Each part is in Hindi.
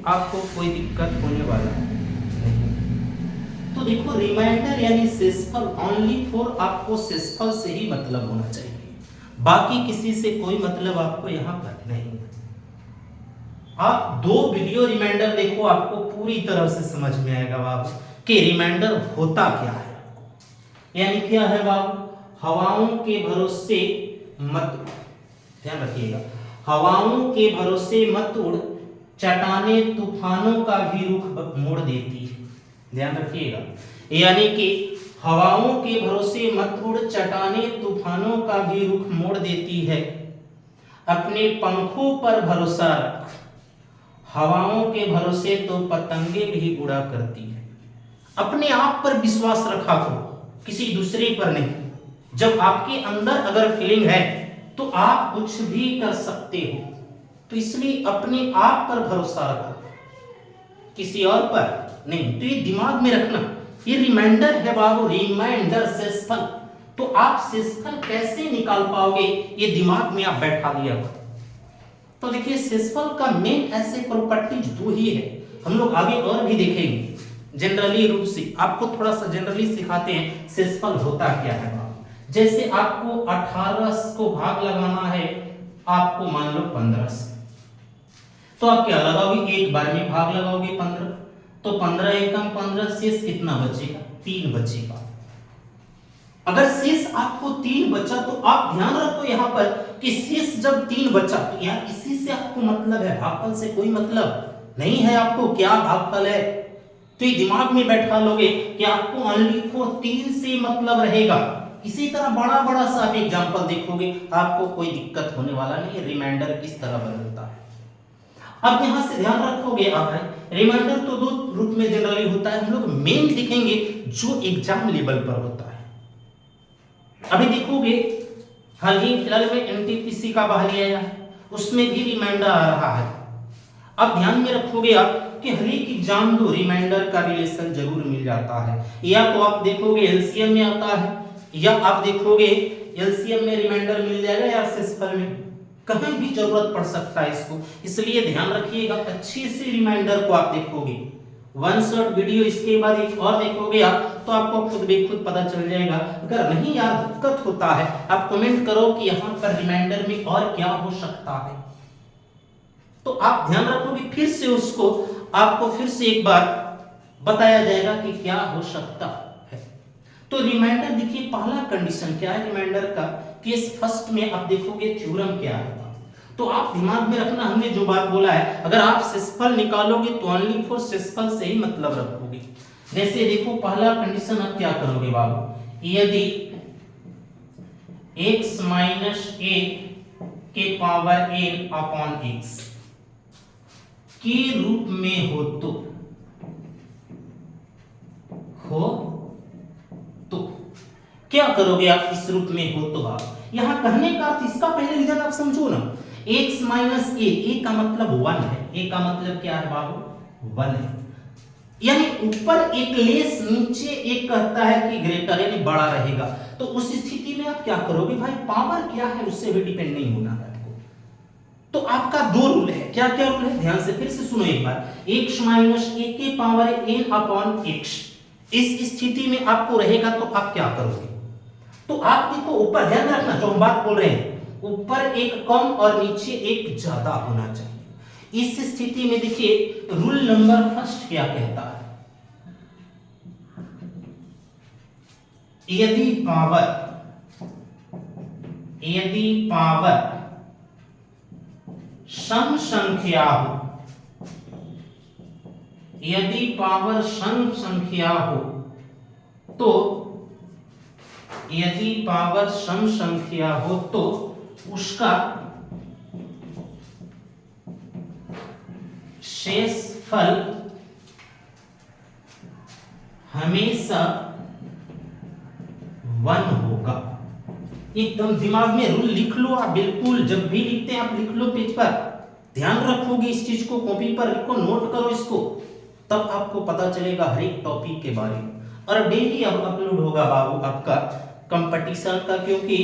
आपको कोई दिक्कत होने वाला नहीं। तो देखो रिमाइंडर यानी शेषफल ओनली फॉर, आपको शेषफल से ही मतलब होना चाहिए, बाकी किसी से कोई मतलब आपको यहाँ पर नहीं। आप 2 वीडियो रिमाइंडर देखो, आपको पूरी तरह से समझ में आएगा बाबू कि रिमाइंडर होता क्या है। यानी क्या है बाबू, हवाओं के भरोसे मत, ध्यान रखिएगा, हवाओं के भरोसे मत उड़, चट्टाने तूफानों का भी रुख मोड़ देती है। ध्यान रखिएगा, यानी कि हवाओं के भरोसे मत उड़, चट्टाने तूफानों का भी रुख मोड़ देती है, अपने पंखों पर भरोसा रख, हवाओं के भरोसे तो पतंगे भी उड़ा करती है। अपने आप पर विश्वास रखा करो, किसी दूसरे पर नहीं। जब आपके अंदर अगर फीलिंग है तो आप कुछ भी कर सकते हो, तो इसलिए अपने आप पर भरोसा रखो, किसी और पर नहीं। तो ये दिमाग में रखना, ये रिमाइंडर है बाबू, रिमाइंडर शेषफल। तो आप शेषफल कैसे निकाल पाओगे, ये दिमाग में आप बैठा लिया। तो देखिए शेषफल का मेन ऐसे प्रॉपर्टीज 2 ही है, हम लोग आगे और भी देखेंगे। जनरली रूप से आपको थोड़ा सा जनरली सिखाते हैं शेषफल होता क्या है। जैसे आपको 18 को भाग लगाना है, आपको मान लो 15 से, तो आप क्या लगाओगे, एक बार में भाग लगाओगे 15, तो 15 एकम 15, शेष कितना बचेगा, 3 बचेगा। अगर शेष आपको 3 बचा तो आप ध्यान रखो यहाँ पर कि शेष जब 3 बचा तो यार इसी से आपको मतलब है, भागफल से कोई मतलब नहीं है आपको, क्या भागफल है। तो ये दिमाग में बैठा लोगे कि आपको ओनली फॉर 3 से मतलब रहेगा। इसी तरह बड़ा बड़ा सा आप एग्जांपल देखोगे, आपको कोई दिक्कत होने वाला नहीं है। रिमाइंडर किस तरह बदलता है, अब यहां से ध्यान रखोगे आप, रिमाइंडर तो 2 रूप में जनरली होता है, हम लोग मेन दिखेंगे जो एग्जाम लेवल पर होता है। अभी देखोगे हाल ही फिलहाल में एनटीपीसी का बहाली आया है, उसमें भी रिमाइंडर आ रहा है। अब ध्यान में रखोगे आप कि हर एक एग्जाम दो रिमाइंडर का रिलेशन जरूर मिल जाता है, या तो आप देखोगे एलसीएम में आता है, या आप देखोगे एलसीएम में रिमाइंडर मिल जाएगा, या शेषफल में कहीं भी जरूरत पड़ सकता है इसको। इसलिए ध्यान रखिएगा, अच्छे से रिमाइंडर को आप देखोगे। 1 शॉट वीडियो इसके बाद एक और देखोगे आप, तो आपको खुद बेखुद पता चल जाएगा। अगर नहीं यार दिक्कत होता है, आप कमेंट करो कि यहाँ पर रिमाइंडर में और क्या हो सकता है, तो आप ध्यान रखोगे, फिर से उसको आपको फिर से एक बार बताया जाएगा कि क्या हो सकता है। तो रिमाइंडर देखिए, पहला कंडीशन क्या है रिमाइंडर का, केस फर्स्ट में आप देखोगे थ्योरम क्या है। तो आप दिमाग में रखना, हमने जो बात बोला है, अगर आप शेषफल निकालोगे तो ओनली फॉर शेषफल से ही मतलब रखोगे। जैसे देखो पहला कंडीशन आप क्या करोगे बाबू, यदि x माइनस a के पावर n अपॉन x के रूप में हो तो क्या करोगे आप, इस रूप में हो तो आप यहां कहने का अर्थ, इसका पहले रीजन आप समझो ना, x माइनस a का मतलब 1 है, a का मतलब क्या है बाबू 1 है, यानी ऊपर एक लेस नीचे एक कहता है कि ग्रेटर यानी बड़ा रहेगा। तो उस स्थिति में आप क्या करोगे भाई, पावर क्या है उससे भी डिपेंड नहीं होना है आपको। तो आपका 2 रूल है, क्या क्या रूल है, ध्यान से फिर से सुनो एक बार, x माइनस a के पावर n अपॉन x, इस स्थिति में आपको रहेगा तो आप क्या करोगे। तो आप देखो ऊपर ध्यान रखना, जो हम बात बोल रहे हैं, ऊपर एक कम और नीचे एक ज्यादा होना चाहिए। इस स्थिति में देखिए रूल नंबर फर्स्ट क्या कहता है, यदि पावर सम संख्या हो, यदि पावर सम संख्या हो तो, यदि पावर सम संख्या हो तो उसका शेषफल हमेशा 1 होगा। एकदम दिमाग में रूल लिख लो आप, बिल्कुल जब भी लिखते हैं आप लिख लो पेज पर, ध्यान रखोगे इस चीज को, कॉपी पर लिखो, नोट करो इसको, तब आपको पता चलेगा हर एक टॉपिक के बारे में। और डेली अब अपलोड होगा बाबू आपका कंपटीशन का, क्योंकि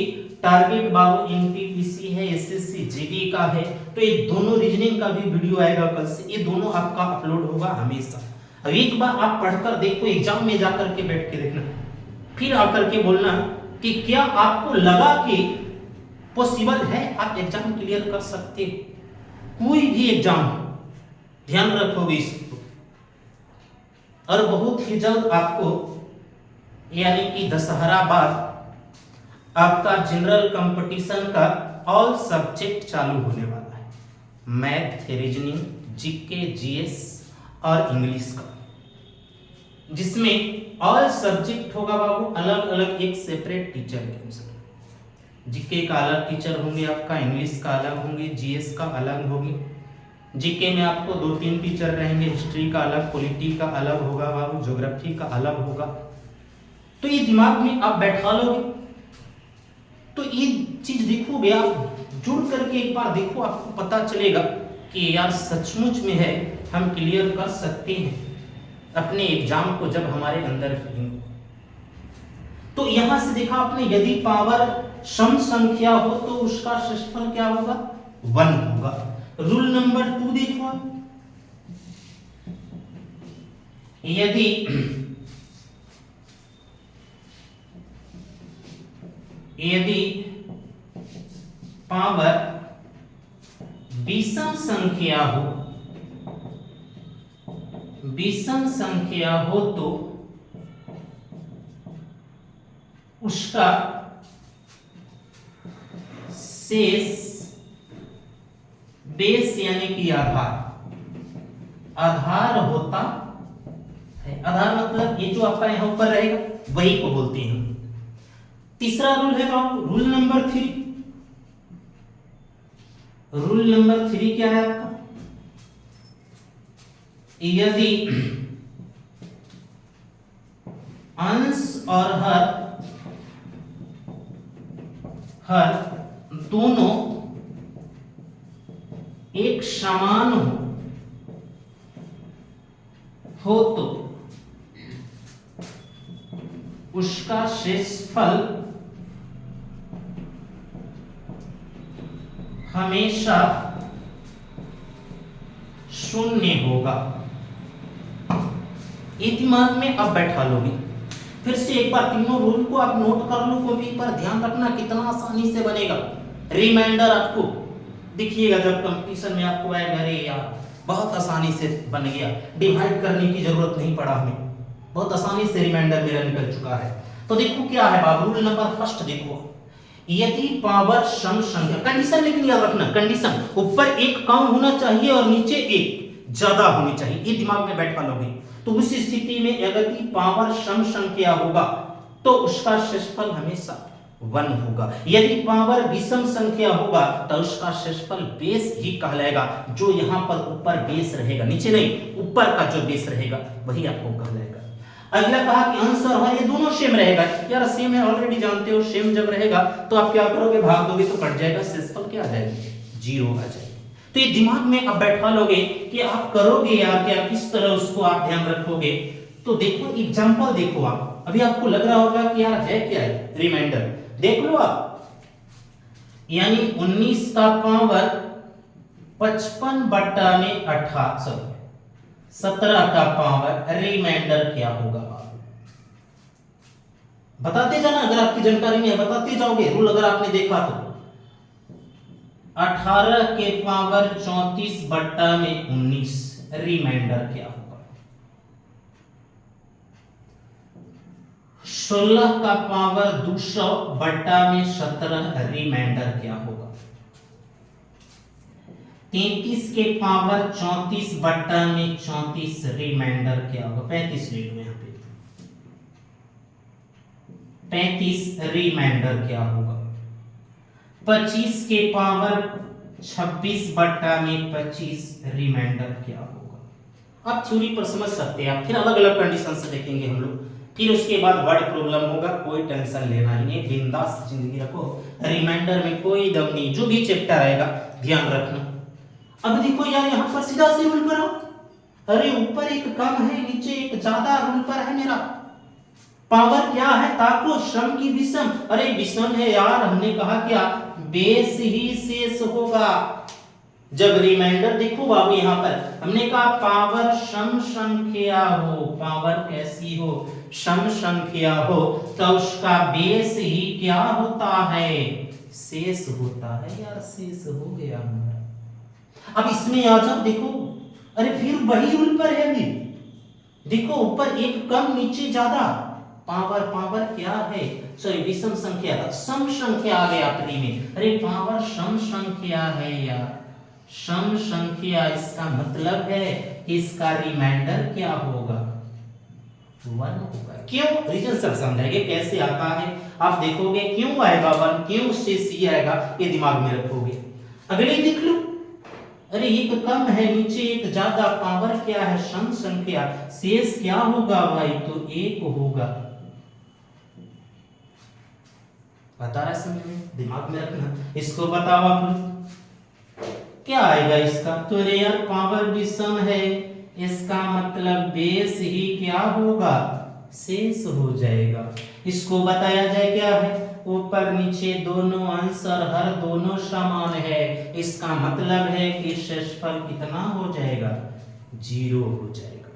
टारगेट बाबू एनटीपीसी है, एसएससी जीडी का है, तो ये दोनों रीजनिंग का भी वीडियो आएगा कल से, ये दोनों आपका अपलोड होगा हमेशा। अब एक बार आप पढ़कर देखो, एग्जाम में जाकर के बैठ के देखना, फिर आकर के बोलना कि क्या आपको लगा कि पॉसिबल है आप एग्जाम क्लियर कर सकते, कोई भी एग्जाम, ध्यान रखोगे इसको। और बहुत ही जल्द आपको यानी कि दशहरा बाद आपका जनरल कंपटीशन का ऑल सब्जेक्ट चालू होने वाला है, मैथ, रीजनिंग, जीके, जीएस और इंग्लिश का, जिसमें ऑल सब्जेक्ट होगा बाबू अलग अलग एक सेपरेट टीचर के अनुसार। जीके का अलग टीचर होंगे आपका, इंग्लिश का अलग होंगे, जीएस का अलग होंगे। जीके में आपको 2-3 टीचर रहेंगे, हिस्ट्री का अलग, पॉलिटी का अलग होगा बाबू, ज्योग्राफी का अलग होगा। तो ये दिमाग में आप बैठा लोगे तो ये चीज देखोगे आप, जुड़ करके एक बार देखो, आपको पता चलेगा कि यार सचमुच में है हम क्लियर कर सकते हैं अपने एग्जाम को जब हमारे अंदर फीलिंग। तो यहां से देखा आपने, यदि पावर सम संख्या हो तो उसका शेषफल क्या होगा, 1 होगा। रूल नंबर 2 देखो आप, यदि पावर विषम संख्या हो तो उसका शेष बेस यानी कि आधार होता है। आधार मतलब ये जो आपका यहां ऊपर रहेगा वही को बोलते हैं। तीसरा रूल है बाबू, रूल नंबर 3। रूल नंबर 3 क्या है आपका, यदि अंश और हर दोनों एक समान हो तो उसका शेषफल हमेशा 0 होगा। ये दिमाग में अब बैठा लोगे। फिर से एक बार तीनों रूल को आप नोट कर लो, कॉपी पर ध्यान रखना कितना आसानी से बनेगा। रिमाइंडर आपको दिखिएगा जब कंपटीशन में आपको आएगा, अरे यार बहुत आसानी से बन गया, डिवाइड करने की जरूरत नहीं पड़ा हमें, बहुत आसानी से रिमाइंडर मेरा निकल चुका है। तो देखो क्या है बाबू, रूल नंबर 1 देखो, यदि पावर सम संख्या, कंडीशन लेकिन याद रखना, कंडीशन ऊपर एक कम होना चाहिए और नीचे एक ज्यादा होनी चाहिए, ये दिमाग में बैठा लोगे। तो उस स्थिति में यदि पावर सम संख्या होगा तो उसका शेषफल हमेशा 1 होगा। यदि पावर विषम संख्या होगा तो उसका शेषफल बेस ही कहलाएगा। जो यहां पर ऊपर बेस रहेगा, नीचे नहीं, ऊपर का जो बेस रहेगा वही आपको कहलाएगा। अगला कहा कि अंश और हर ये दोनों सेम रहेगा। यार सेम है, ऑलरेडी जानते हो, सेम जब रहेगा तो आप क्या करोगे, भाग दोगे तो कट जाएगा, शेषफल क्या आ जाएगा, 0 आ जाएगा। तो ये दिमाग में अब बैठा लोगे कि आप करोगे यार क्या, किस तरह उसको आप ध्यान रखोगे। तो देखो एग्जांपल देखो आप, अभी आपको लग रहा होगा कि यार है क्या है, रिमाइंडर देख लो आप, यानी 19 का पावर 55/18, 17 का पावर रिमाइंडर क्या होगा, बताते जाना। अगर आपकी जानकारी में है बताते जाओगे। रूल अगर आपने देखा तो 18 के पावर 34/19 रिमाइंडर क्या होगा। 16 का पावर 200/17 रिमाइंडर क्या होगा। 33 के पावर 34/34 रिमाइंडर क्या होगा। 35 ले लो यहां पे, 35 रिमाइंडर क्या होगा। 25 के पावर 26/25 रिमाइंडर क्या होगा। आप थ्योरी पर समझ सकते हैं, आप फिर अलग अलग कंडीशन से देखेंगे हम लोग, फिर उसके बाद वर्ड प्रॉब्लम होगा, कोई टेंशन लेना ही नहीं, बिंदास जिंदगी रखो। रिमाइंडर में कोई दम नहीं, जो भी चैप्टर आएगा ध्यान रखना। अब देखो यार यहां पर सीधा से रूल पर आओ, अरे ऊपर एक कम है नीचे एक ज्यादा, रूल पर है मेरा पावर क्या है ताको, श्रम की विषम, अरे विषम है यार, हमने कहा क्या बेस ही शेष होगा। जब रिमाइंडर देखो बाबू यहाँ पर हमने कहा पावर सम संख्या हो, पावर कैसी हो, सम संख्या हो, तो उसका बेस ही क्या होता है, शेष होता है यार, शेष हो गया हमारा। अब इसमें आ जाओ, देखो अरे फिर वही रूल पर है भी, देखो ऊपर एक कम नीचे ज्यादा, पावर पावर क्या है, सॉरी विषम संख्या था, सम संख्या आ गया आखिरी में, अरे पावर सम संख्या है यार, सम संख्या, इसका मतलब है कि इसका रिमाइंडर क्या होगा, 1 होगा। क्यों, रीजन सब समझाएंगे कैसे आता है, आप देखोगे क्यों आएगा 1, क्यों से सी आएगा, ये दिमाग में रखोगे। अगले देख लो, अरे एक कम है नीचे एक ज्यादा, पावर क्या है सम संख्या, शेष क्या होगा भाई, तो 1 होगा। बता रहा समझ में, दिमाग में रखना, इसको बताओ आप लोग क्या आएगा इसका, तो अरे यार पावर विषम है, इसका मतलब बेस ही क्या होगा, शेष हो जाएगा। इसको बताया जाए क्या है, ऊपर नीचे दोनों अंश और हर दोनों समान है, इसका मतलब है कि शेषफल कितना हो जाएगा, 0 हो जाएगा।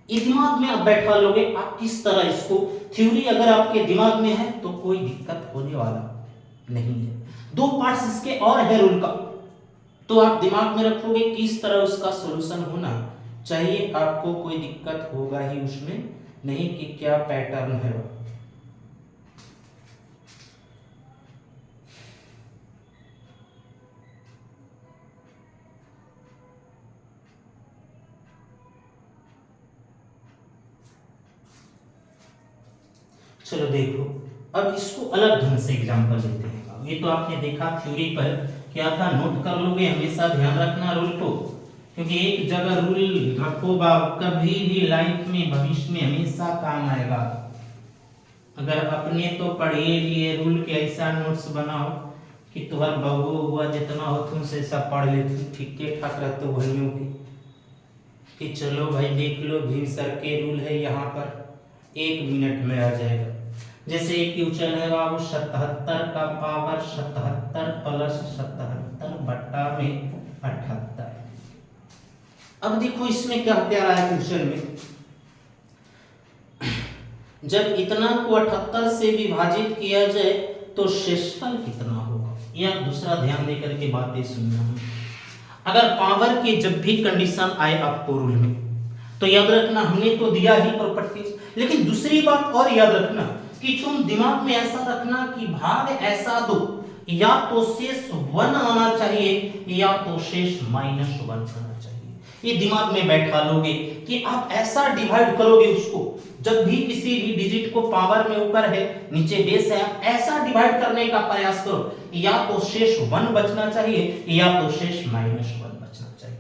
ये दिमाग में आप बैठा लोगे, आप किस तरह इसको, थ्योरी अगर आपके दिमाग में है तो कोई दिक्कत होने वाला नहीं है। 2 पार्ट्स इसके और है रूल का, तो आप दिमाग में रखोगे किस तरह उसका सॉल्यूशन होना चाहिए, आपको कोई दिक्कत होगा ही उसमें नहीं कि क्या पैटर्न है। चलो देखो, अब इसको अलग ढंग से एग्जांपल लेते हैं। ये तो आपने देखा थ्योरी पर क्या था, नोट कर लोगे, हमेशा ध्यान रखना रूल को, क्योंकि एक जगह रूल रखो बाप, कभी भी लाइफ में भविष्य में हमेशा काम आएगा। अगर अपने तो पढ़े लिए रूल के ऐसा नोट्स बनाओ कि तुम्हारा बहू हुआ जितना हो तुमसे सब पढ़ ले, तुम ठीक ठाक रहते हो भैया कि चलो भाई देख लो भीम सर के रूल है, यहाँ पर 1 मिनट में आ जाएगा। जैसे एक क्वेश्चन है बाबू, 77 का पावर 77 प्लस 77 बट्टा में 78। अब देखो इसमें क्या क्या रहा है क्वेश्चन में, जब इतना को 78 से विभाजित किया जाए तो शेषफल कितना होगा, या दूसरा ध्यान देकर के बातें सुनना। अगर पावर के जब भी कंडीशन आए आपको रूल में, तो याद रखना हमने तो दिया ही प्रॉपर्टीज, लेकिन दूसरी बात और याद रखना कि तुम दिमाग में ऐसा रखना कि भाग ऐसा दो, या तो शेष 1 आना चाहिए या तो शेष -1 आना चाहिए। ये दिमाग में बैठा लोगे कि आप ऐसा डिवाइड करोगे उसको, जब भी किसी भी डिजिट को पावर में ऊपर है नीचे बेस है, ऐसा डिवाइड करने का प्रयास करो, या तो शेष 1 बचना चाहिए या तो शेष -1 बचना चाहिए।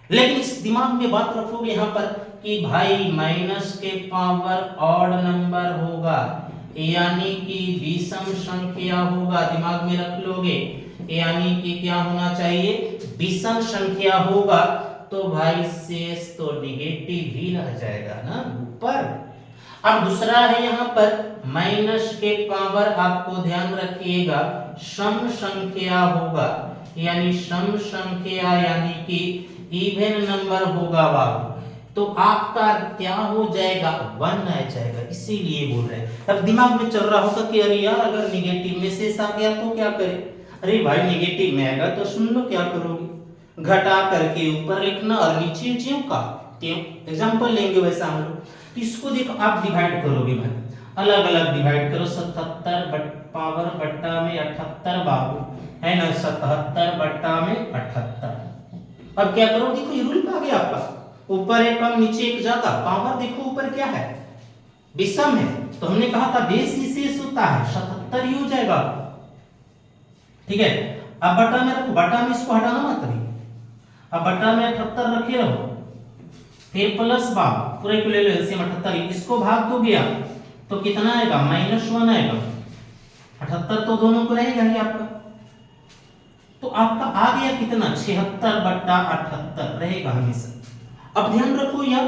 लेकिन इस दिमाग में बात रखोगे यहाँ पर कि भाई माइनस के पावर ऑड नंबर होगा, यानी कि विषम संख्या होगा, दिमाग में रख लोगे, यानी कि क्या होना चाहिए, विषम संख्या होगा, तो भाई शेष तो नेगेटिव ही रह जाएगा ना ऊपर। अब दूसरा है यहाँ पर माइनस के पावर, आपको ध्यान रखिएगा सम संख्या होगा, यानी सम संख्या यानी कि इवन नंबर होगा बाबू, तो आपका क्या हो जाएगा, 1 आ जाएगा, इसीलिए बोल रहे हैं। अब दिमाग में चल रहा होगा कि अरे यार अगर नेगेटिव में शेष आ गया तो क्या करें, अरे भाई नेगेटिव में आएगा तो सुन लो क्या करोगे, घटा करके ऊपर लिखना और नीचे ज्यों का त्यों, एग्जांपल लेंगे वैसा हम लोग। तो इसको देखो आप डिवाइड करोगे भाई, अलग अलग डिवाइड करो, 77 पावर बट्टा में 78 बाबू है ना, 77 बट्टा में 78। अब क्या करो, देखो ये रूल आ गया आपका, ऊपर एक कम नीचे एक ज्यादा, पावर देखो ऊपर क्या है, विषम है, तो हमने कहा था बेस ही शेष होता है, 77 ही हो जाएगा, ठीक है। अब बटा में रखो, बटा में इसको हटाना मत अभी, अब बटा में 78 रखे रहो, फिर प्लस बाबू पूरे को ले लो एलसीएम 78, इसको भाग दो गया तो कितना आएगा, -1 आएगा, 78 तो दोनों को रहेगा ही आपका, तो आपका आ गया कितना, 76 बट्टा 78 रहेगा हमेशा। अब ध्यान रखो यार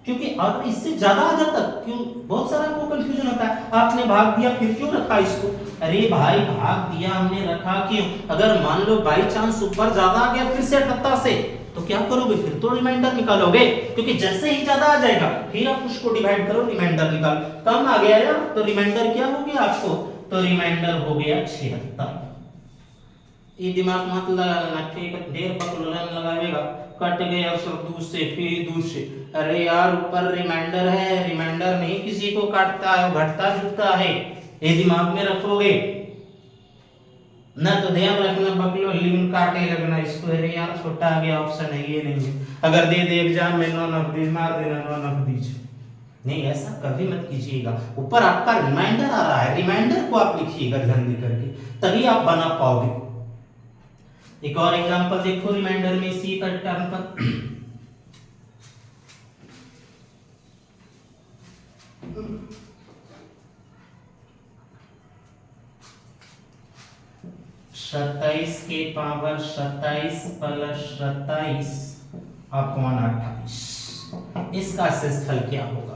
क्योंकि अगर इससे ज्यादा आ जाता, क्यों बहुत सारा आपको कंफ्यूजन होता है, आपने भाग दिया फिर क्यों रखा इसको? अरे भाई भाग दिया हमने रखा क्यों? अगर मान लो बाई चांस ऊपर ज्यादा आ गया फिर से 78 से, तो क्या करोगे? फिर तो रिमाइंडर निकालोगे, क्योंकि जैसे ही ज्यादा आ जाएगा फिर आप उसको डिवाइड करो, रिमाइंडर निकालो। कम आ गया यार तो रिमाइंडर क्या हो गया आपको? तो रिमाइंडर हो गया 76। ये दिमाग मत लगाना, ठीक है? ढेर पकड़न लगाएगा, कट गया सब दूर से फिर दूर से। अरे यार ऊपर रिमाइंडर है, रिमाइंडर नहीं किसी को काटता है, घटता जुटता है, ये दिमाग में रखोगे ना। तो ध्यान रखना बकलो लिंक काटे लगना इसको। अरे यार छोटा आ गया ऑप्शन है, ये नहीं है। अगर दे दे एग्जाम में 9 नकदी मार देना, 9 नकदी नहीं, ऐसा कभी मत कीजिएगा। ऊपर आपका रिमाइंडर आ रहा है, रिमाइंडर को आप लिखिएगा ध्यान दे करके, तभी आप बना पाओगे। एक और एग्जांपल देखो रिमाइंडर में सी पर टर्म पर। सत्ताईस के पावर 27 प्लस 27 अपॉन 28, इसका शेषफल क्या होगा?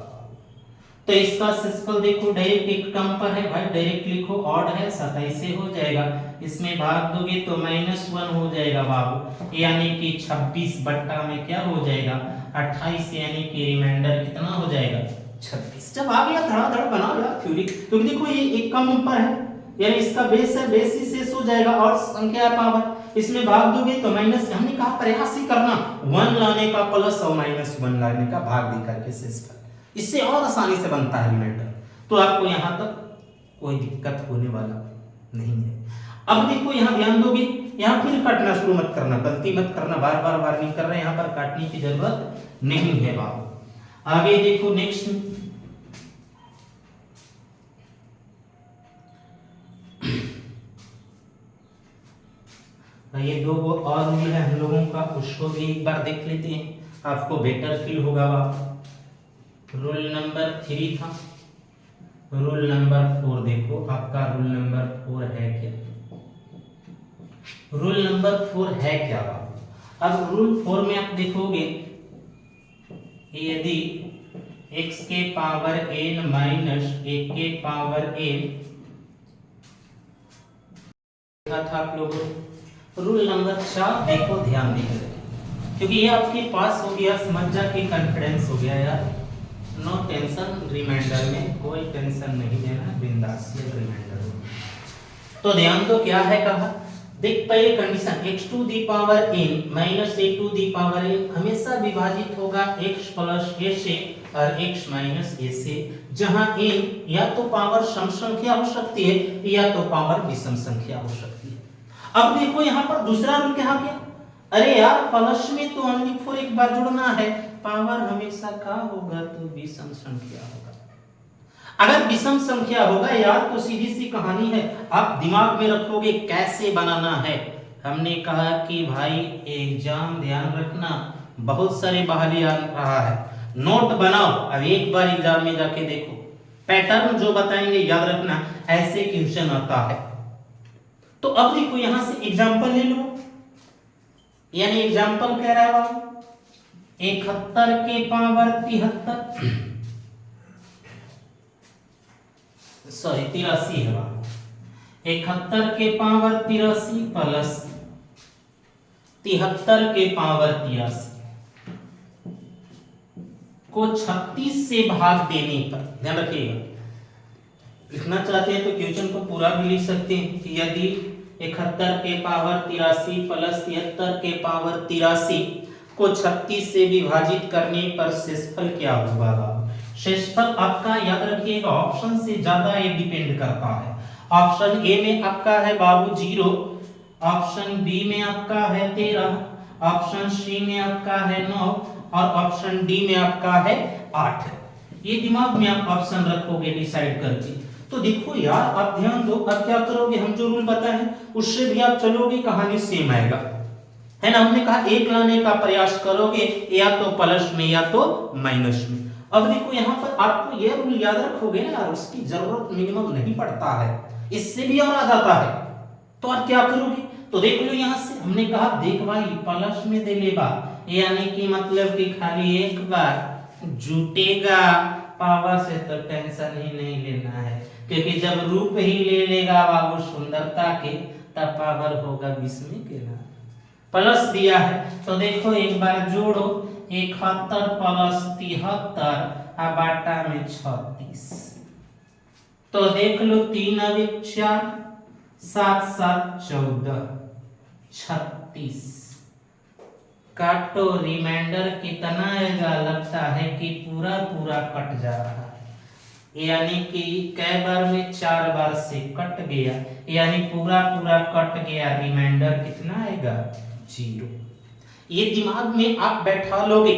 तो इसका शेषफल देखो डायरेक्ट एक टर्म पर है भाई, डायरेक्ट लिखो, ऑड है 27 से हो जाएगा, इसमें भाग दोगे तो -1 हो जाएगा बाबू, यानी कि 26 बट्टा में क्या हो जाएगा 28, यानी कि रिमाइंडर कितना हो जाएगा 26। जब आ गया धड़ाधड़ बनाओ यार थ्योरी, क्योंकि देखो ये एक कम ऊपर है, यानी इसका बेस है, बेस ही शेष हो जाएगा, और संख्या है पावर, इसमें भाग दोगे तो माइनस, हमने कहा प्रयास ही करना 1 लाने का प्लस और -1 लाने का, भाग दे करके शेषफल, इससे और आसानी से बनता है रिमाइंडर। तो आपको यहां तक कोई दिक्कत होने वाला नहीं है। अब देखो यहां ध्यान दोगे, यहां फिर काटना शुरू मत करना, गलती मत करना, बार बार वार्निंग कर रहे हैं, यहां पर काटने की जरूरत नहीं है बाबू। आगे देखो नेक्स्ट, ये दो वो और रूल है हम लोगों का, उसको भी एक बार देख लेते हैं, आपको बेटर फील होगा बाबू। रूल नंबर 3 था, रूल नंबर 4 देखो, आपका रूल नंबर 4 है क्या? रूल नंबर 4 है क्या बाबू? अब रूल 4 में आप देखोगे, यदि x के पावर n माइनस 1 के पावर n था आप लोगों। रूल नंबर 4 देखो ध्यान देकर, क्योंकि ये आपके पास हो गया, समझ जा के कॉन्फिडेंस हो गया यार, नो टेंशन, रिमाइंडर में कोई टेंशन नहीं लेना, बिंदास से रिमाइंडर हो। तो ध्यान दो क्या है कहा, देख पहले condition, x to the power n minus a to the power n हमेशा विभाजित होगा x प्लस a से और x माइनस a से, जहां n या तो पावर सम संख्या हो सकती है या तो पावर विषम संख्या हो सकती है। अब देखो यहाँ पर दूसरा रूल क्या गया, अरे यार प्लस में तो ओनली फॉर एक बार जुड़ना है, पावर हमेशा का होगा तो विषम संख्या होगा। अगर विषम संख्या होगा यार तो सीधी सी कहानी है, आप दिमाग में रखोगे कैसे बनाना है। हमने कहा कि भाई एग्जाम ध्यान रखना, बहुत सारे बहाने आ रहा है, नोट बनाओ, अब एक बार एग्जाम में जाके देखो, पैटर्न जो बताएंगे याद रखना, ऐसे क्वेश्चन आता है। तो अब देखो यहां से एग्जांपल ले लो, यानी एग्जांपल कह रहा है बाबू 71 के पावर 73, सॉरी 83 है बाबू, 71 के पावर 83 प्लस 73 के पावर 83 को 36 से भाग देने पर, ध्यान रखिएगा, लिखना चाहते हैं तो क्वेश्चन को पूरा भी लिख सकते हैं कि यदि 71 के पावर 83 प्लस 73 के पावर 83 को 36 से विभाजित करने पर शेषफल क्या होगा। शेषफल आपका याद रखिएगा ऑप्शन से ज्यादा ये डिपेंड करता है। ऑप्शन ए में आपका है बाबू 0, ऑप्शन बी में आपका है 13, ऑप्शन सी में आपका है 9 और ऑप्शन डी में आपका है 8। ये दिमाग में आप ऑप्शन रखोगे डिसाइड करके। तो देखो यार आप ध्यान दो, अब क्या करोगे, हम जो रूल बताए हैं उससे भी आप चलोगे, कहानी सेम आएगा, है ना। हमने कहा एक लाने का प्रयास करोगे या तो प्लस में या तो माइनस में। अब देखो यहाँ पर आपको ये रूल याद रखोगे ना यार, उसकी जरूरत मिनिमम नहीं पड़ता है, इससे भी और आ जाता है। तो आप क्या करोगे, तो देख लो यहाँ से हमने कहा देख भाई प्लस में दे लेगा, यानी कि मतलब कि खाली एक बार जुटेगा। पावर से तो टेंशन ही नहीं लेना है, क्योंकि जब रूप ही ले लेगा बाबू सुंदरता के, तब पावर होगा 20 में के ना। प्लस दिया है तो देखो एक बार जोड़ो, 71 प्लस 73 बाटा में 36। तो देख लो 3 और 4 7 7 14 36। काटो, रिमाइंडर कितना आएगा? लगता है कि पूरा पूरा कट जा रहा है, यानी कि कई बार में 4 बार से कट गया, यानी पूरा पूरा कट गया। रिमाइंडर कितना आएगा? 0। ये दिमाग में आप बैठा लोगे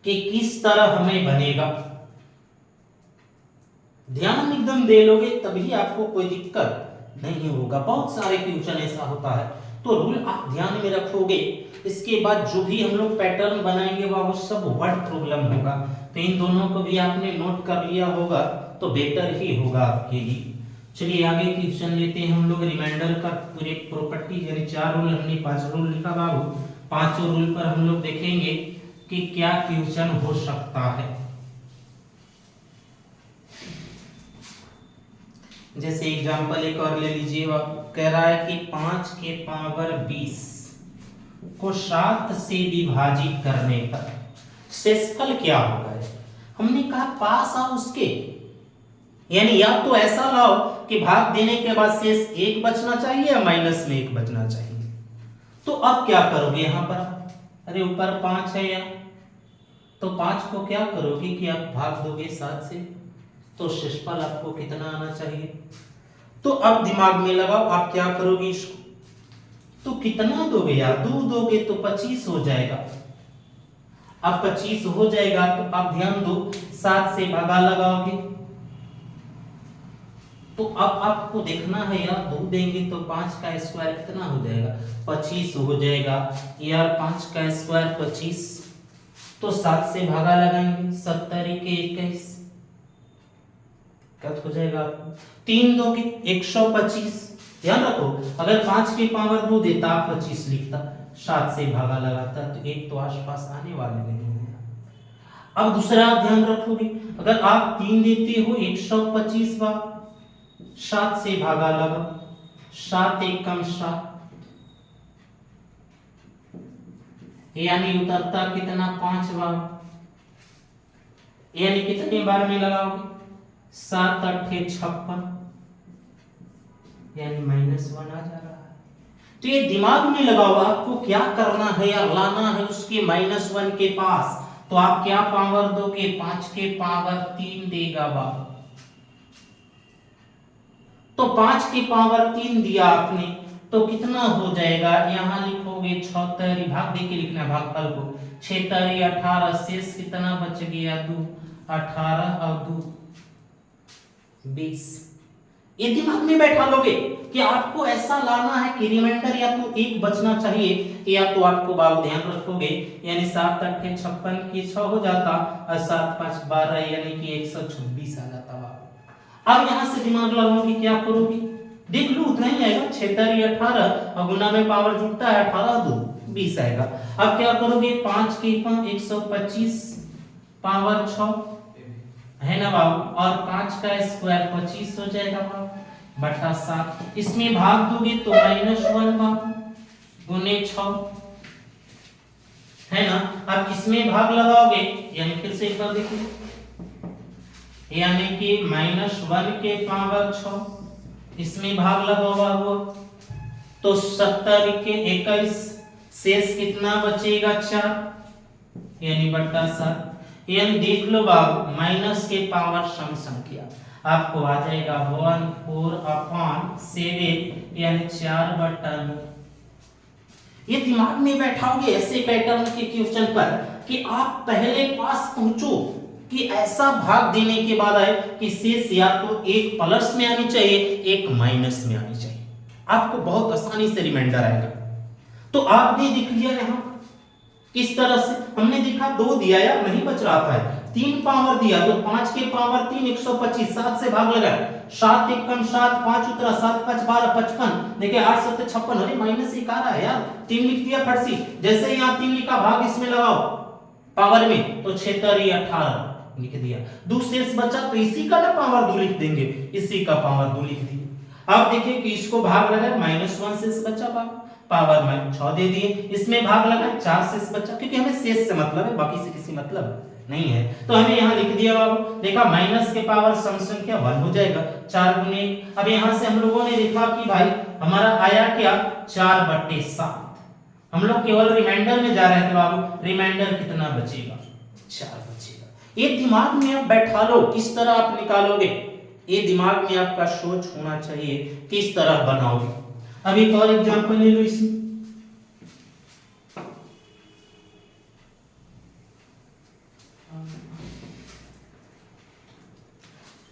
कि किस तरह हमें बनेगा, ध्यान एकदम दे लोगे, तभी आपको कोई दिक्कत नहीं होगा। बहुत सारे क्वेश्चन ऐसा होता है, तो रूल आप ध्यान में रखोगे। इसके बाद जो भी हम लोग पैटर्न बनाएंगे वो सब वर्ड प्रॉब्लम होगा, तो इन दोनों को भी आपने नोट कर लिया होगा तो बेटर ही होगा आपके लिए। चलिए आगे क्वेश्चन लेते हैं हम लोग। रिमाइंडर का पूरे प्रॉपर्टी यानी 4 रूल, हमने 5 रूल लिखा बाबू। 5 रूल पर हम लोग देखेंगे कि क्या क्वेश्चन हो सकता है। जैसे एग्जांपल एक और ले लीजिए, कह रहा है कि 5 के पावर 20 को 7 से विभाजित करने पर शेषफल क्या होगा। हमने कहा पास आओ उसके, यानी या तो ऐसा लाओ कि भाग देने के बाद शेष 1 बचना चाहिए या माइनस में 1 बचना चाहिए। तो अब क्या करोगे यहां पर, अरे ऊपर 5 है यहाँ, तो 5 को क्या करोगे कि आप भाग दोगे 7 से, तो शेषफल आपको कितना आना चाहिए। तो अब दिमाग में लगाओ आप क्या करोगे इसको, तो कितना दोगे यार, 2 दोगे तो 25 हो जाएगा। अब 25 हो जाएगा तो आप ध्यान दो 7 से भागा लगाओगे, तो अब आपको देखना है यार 2 देंगे तो 5 का स्क्वायर कितना हो जाएगा, 25 हो जाएगा यार। 5 का स्क्वायर 25, तो 7 से भागा लगाएंगे, 70 के 21 क्या हो जाएगा आपको, 3 दोगे 125। ध्यान रखो अगर 5 की पावर 2 देता 25 लिखता, 7 से भागा लगाता तो 1 तो आसपास आने वाले नहीं है। अब दूसरा ध्यान रखोगे, अगर आप 3 देते हो 125 बार 7 से भागा लगा, 7 एकम 7, यानी उतरता कितना 5 बार, यानी कितने बार में लगाओगे 7 8 56, यानी -1 आ जा रहा है। तो ये दिमाग में लगाओ आपको क्या करना है या लाना है उसके -1 के पास, तो आप क्या पावर दोगे, 5 के पावर 3 देगा बाबू। तो 5 की पावर 3 दिया आपने तो कितना हो जाएगा, यहां लिखोगे 76, भाग दे के लिखना भागफल को, 76 18, शेष कितना बच गया 2, 18 और 2 20। ये दिमाग में बैठा लोगे कि आपको ऐसा लाना है कि रिमाइंडर या तो 1 बचना चाहिए, या तो आपको बाबू ध्यान रखोगे, यानी 7 8 56 की 6 हो जाता और 7 5 12 यानी कि 126 आ जाता बाबू। अब यहां से दिमाग लगाओगे क्या करोगे, देख लो उतना ही आएगा, 76 18 और गुना में पावर जुड़ता है 18 2 20 आएगा। अब क्या करोगे 5 के 125 पावर 6 है ना बाबू, और 5 का स्क्वायर 25 हो जाएगा बाबू बटा 7। इसमें भाग दोगे तो -1 बाबू गुने 6 है ना। अब इसमें भाग लगाओगे, यानी फिर से एक बार देखिए, यानी कि -1 के पावर 6, इसमें भाग लगाओ बाबू तो 70 के 21, शेष कितना बचेगा 4, यानी बटा 7। यानी देख लो बाबू माइनस के पावर सम संख्या आपको आ जाएगा 14/7, यानी 4/9। ये दिमाग में बैठाओगे ऐसे पैटर्न के क्वेश्चन पर कि आप पहले पास पहुंचो कि ऐसा भाग देने के बाद आए कि शेष या तो 1 प्लस में आनी चाहिए 1 माइनस में आनी चाहिए, आपको बहुत आसानी से रिमाइंडर आएगा। तो आपने देख लिया यहां किस तरह से हमने देखा 2 दिया या नहीं बच रहा था, 3 पावर दिया तो 5 के पावर 3 125, 7 से भाग लगा, 7 एकम 7, 5 उतरा, 7 5 12 55, देखिए 8 7 56, अरे -1 आ रहा है यार, 3 लिख दिया फट सी, जैसे यहां 3 लिखा भाग इसमें लगाओ पावर में, तो 6 3 18 लिख दिया। दो शेष बचा तो इसी का ना पावर 2 लिख देंगे, इसी का पावर 2 लिख दिया। अब देखिए कि इसको भाग लगा -1 शेष बचा, पावर में 6 दे दिए, इसमें भाग लगा 4 शेष बचा, क्योंकि हमें शेष से मतलब है, बाकी से किसी मतलब नहीं है, तो हमें यहाँ लिख दिया बाबू। देखा माइनस के पावर सम संख्या 1 हो जाएगा 4 गुने 1। अब यहाँ से हम लोगों ने देखा कि भाई हमारा आया क्या 4/7। हम लोग केवल रिमाइंडर में जा रहे थे बाबू, रिमाइंडर कितना बचेगा 4 बचेगा। ये दिमाग में आप बैठा लो, किस तरह आप निकालोगे, ये दिमाग में आपका सोच होना चाहिए किस तरह बनाओगे। अब एक और एग्जांपल ले लो इसमें,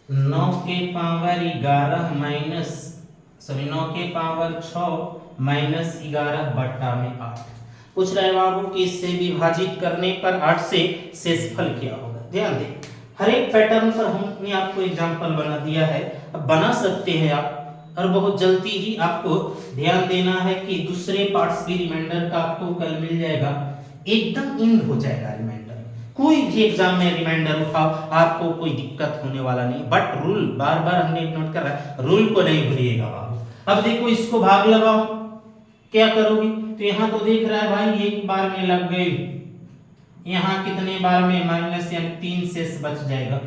9 के पावर 11 माइनस 9 के पावर 6 माइनस 11/8 पूछ रहा है बाबू कि इससे विभाजित करने पर 8 से शेषफल क्या होगा। ध्यान दें, हर एक पैटर्न पर हमने आपको एग्जांपल बना दिया है, अब बना सकते हैं आप, और बहुत जल्दी ही आपको ध्यान देना है कि दूसरे पार्ट्स भी रिमाइंडर का आपको कल मिल जाएगा, एकदम इंड हो जाएगा रिमाइंडर। कोई भी एग्जाम में रिमाइंडर उठाओ, आपको कोई दिक्कत होने वाला नहीं, बट रूल बार बार हमने नोट कर रहा है, रूल को नहीं भूलिएगा बाबू। अब देखो इसको भाग लगाओ, क्या करोगे, तो यहाँ तो देख रहा है भाई एक बार में लग गई, यहाँ कितने बार में माइनस यानी 3 शेष बच जाएगा।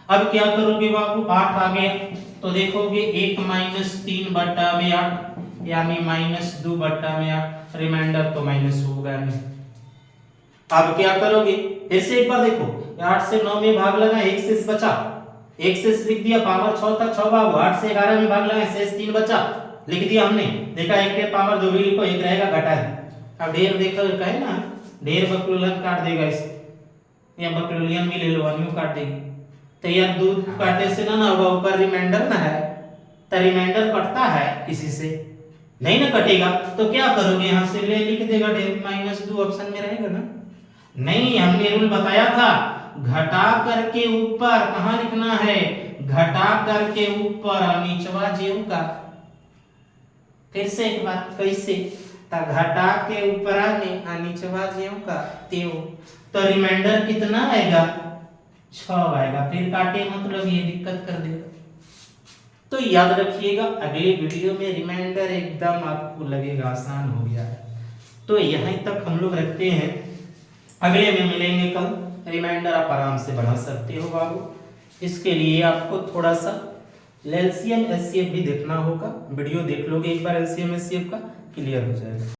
अब क्या करोगे बाबू, 8 आ गया, तो देखोगे 1 - 3/8 यानी -2/8, रिमाइंडर तो माइनस होगा नहीं। अब क्या करोगे, फिर से एक बार देखो, 8 से 9 में भाग लगा, 1 शेष बचा, 1 शेष लिख दिया, पावर 6 था 6 बाबू, 8 से 11 में भाग लगा, शेष 3 बचा, लिख दिया हमने। देखा 1 के पावर जो भी लिखो 1 रहेगा, घटा दे। अब ढेर देखो कहे ना, ढेर बकलुलियन काट देगा इस, या बकलुलियन भी ले लो, अन्यू काट देगी, तो यार दूध काटने से ना होगा, ऊपर रिमाइंडर ना है, तो रिमाइंडर कटता है किसी से नहीं ना कटेगा, तो क्या करोगे, यहाँ से ले लिख देगा ढेर, -2 ऑप्शन में रहेगा ना। नहीं, हमने रूल बताया था, घटा करके ऊपर कहां लिखना है, घटा करके ऊपर निचवा जेऊ का। फिर से एक बात, कैसे, घटा के ऊपर आने निचवा जेऊ का तेऊ, तो रिमाइंडर कितना आएगा 6 आएगा, फिर काटे मतलब ये दिक्कत कर देगा। तो याद रखिएगा, अगले वीडियो में रिमाइंडर एकदम आपको लगेगा आसान हो गया है। तो यहीं तक हम लोग रखते हैं, अगले में मिलेंगे कल। रिमाइंडर आप आराम से बना सकते हो बाबू, इसके लिए आपको थोड़ा सा एलसीएम एचसीएफ भी देखना होगा, वीडियो देख लोगे एक बार एलसीएम एचसीएफ का, क्लियर हो जाएगा।